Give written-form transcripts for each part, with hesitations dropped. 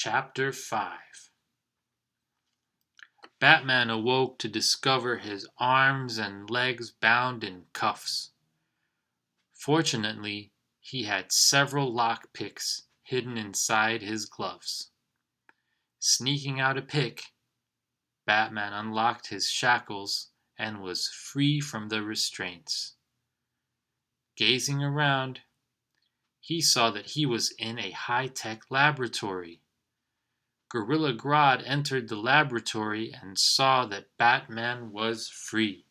Chapter 5. Batman awoke to discover his arms and legs bound in cuffs. Fortunately, he had several lockpicks hidden inside his gloves. Sneaking out a pick, Batman unlocked his shackles and was free from the restraints. Gazing around, he saw that he was in a high-tech laboratory. Gorilla Grodd entered the laboratory and saw that Batman was free.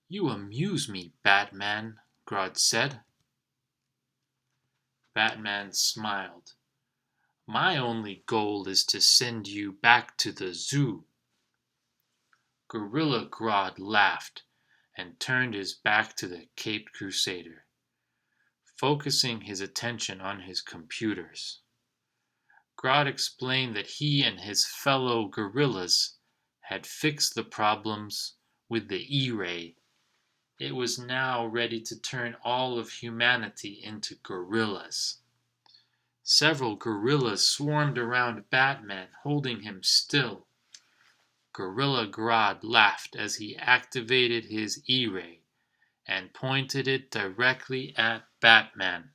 "You amuse me, Batman," Grodd said. Batman smiled. "My only goal is to send you back to the zoo." Gorilla Grodd laughed and turned his back to the Caped Crusader, focusing his attention on his computers. Grodd explained that he and his fellow gorillas had fixed the problems with the E-Ray. It was now ready to turn all of humanity into gorillas. Several gorillas swarmed around Batman, holding him still. Gorilla Grodd laughed as he activated his E-Ray and pointed it directly at Batman.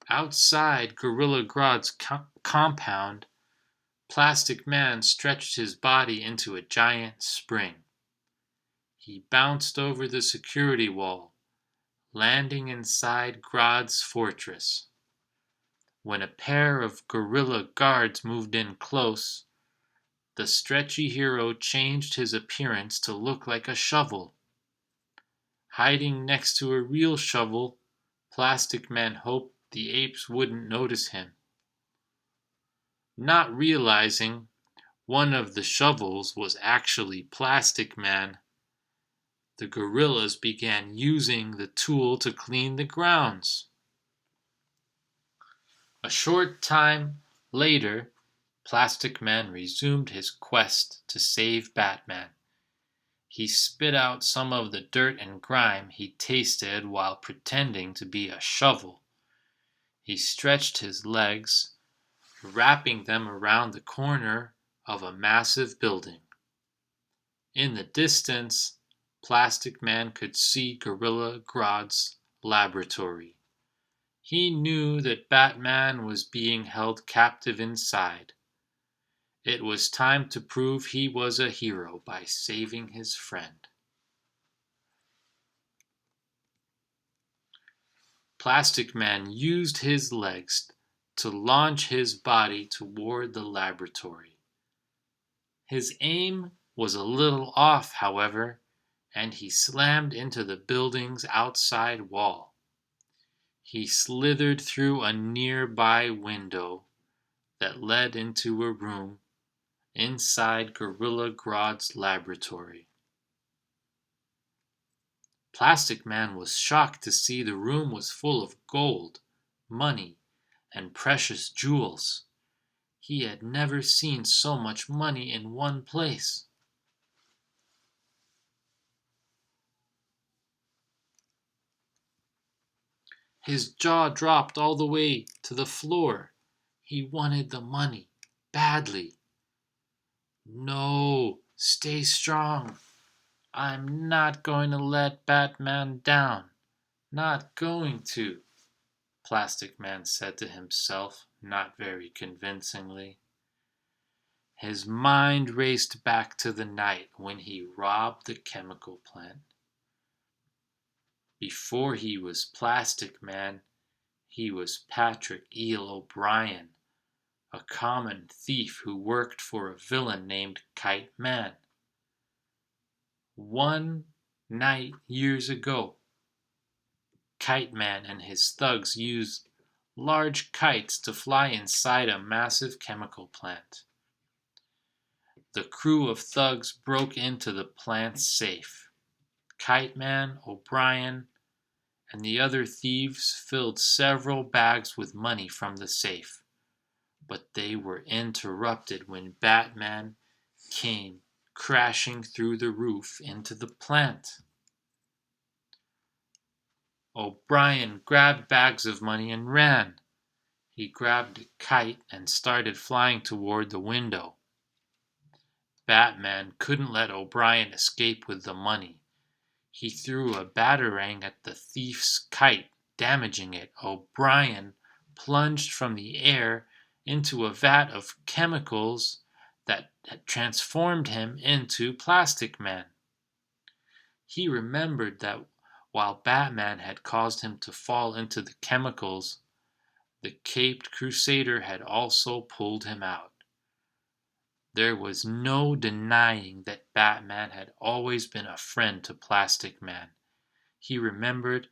Outside Gorilla Grodd's compound, Plastic Man stretched his body into a giant spring. He bounced over the security wall, landing inside Grodd's fortress. When a pair of gorilla guards moved in close, the stretchy hero changed his appearance to look like a shovel. Hiding next to a real shovel, Plastic Man hoped the apes wouldn't notice him. Not realizing one of the shovels was actually Plastic Man, the gorillas began using the tool to clean the grounds. A short time later, Plastic Man resumed his quest to save Batman. He spit out some of the dirt and grime he tasted while pretending to be a shovel. He stretched his legs, wrapping them around the corner of a massive building. In the distance, Plastic Man could see Gorilla Grodd's laboratory. He knew that Batman was being held captive inside. It was time to prove he was a hero by saving his friend. Plastic Man used his legs to launch his body toward the laboratory. His aim was a little off, however, and he slammed into the building's outside wall. He slithered through a nearby window that led into a room inside Gorilla Grodd's laboratory. Plastic Man was shocked to see the room was full of gold, money, and precious jewels. He had never seen so much money in one place. His jaw dropped all the way to the floor. He wanted the money badly. "No, stay strong. I'm not going to let Batman down. Not going to," Plastic Man said to himself, not very convincingly. His mind raced back to the night when he robbed the chemical plant. Before he was Plastic Man, he was Patrick Eel O'Brien, a common thief who worked for a villain named Kite Man. One night years ago, Kite Man and his thugs used large kites to fly inside a massive chemical plant. The crew of thugs broke into the plant's safe. Kite Man, O'Brien, and the other thieves filled several bags with money from the safe, but they were interrupted when Batman came crashing through the roof into the plant. O'Brien grabbed bags of money and ran, He grabbed a kite and started flying toward the window. Batman couldn't let O'Brien escape with the money. He threw a batarang at the thief's kite, damaging it. O'Brien plunged from the air into a vat of chemicals that had transformed him into Plastic Man. He remembered that while Batman had caused him to fall into the chemicals, the caped crusader had also pulled him out. There was no denying that Batman had always been a friend to Plastic Man. He remembered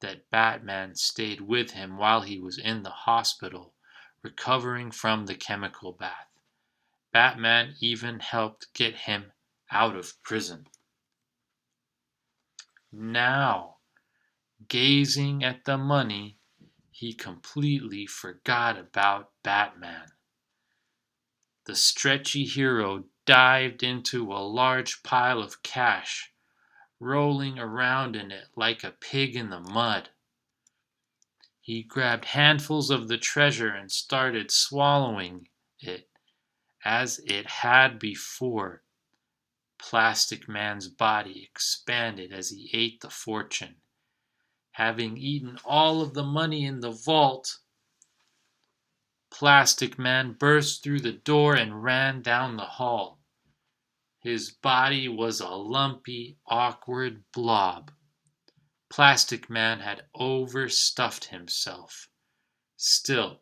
that Batman stayed with him while he was in the hospital, recovering from the chemical bath. Batman even helped get him out of prison. Now, gazing at the money, he completely forgot about Batman. The stretchy hero dived into a large pile of cash, rolling around in it like a pig in the mud. He grabbed handfuls of the treasure and started swallowing it as it had before. Plastic Man's body expanded as he ate the fortune. Having eaten all of the money in the vault, Plastic Man burst through the door and ran down the hall. His body was a lumpy, awkward blob. Plastic Man had overstuffed himself. Still,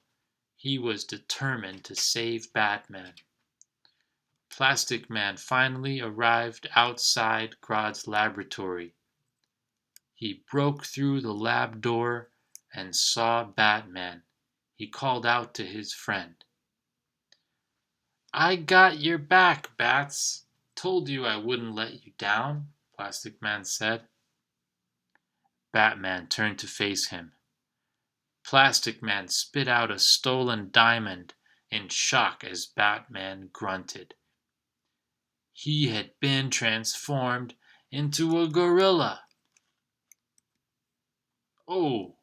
he was determined to save Batman. Plastic Man finally arrived outside Grodd's laboratory. He broke through the lab door and saw Batman. He called out to his friend. "I got your back, Bats. Told you I wouldn't let you down," Plastic Man said. Batman turned to face him. Plastic Man spit out a stolen diamond in shock as Batman grunted. He had been transformed into a gorilla. "Oh,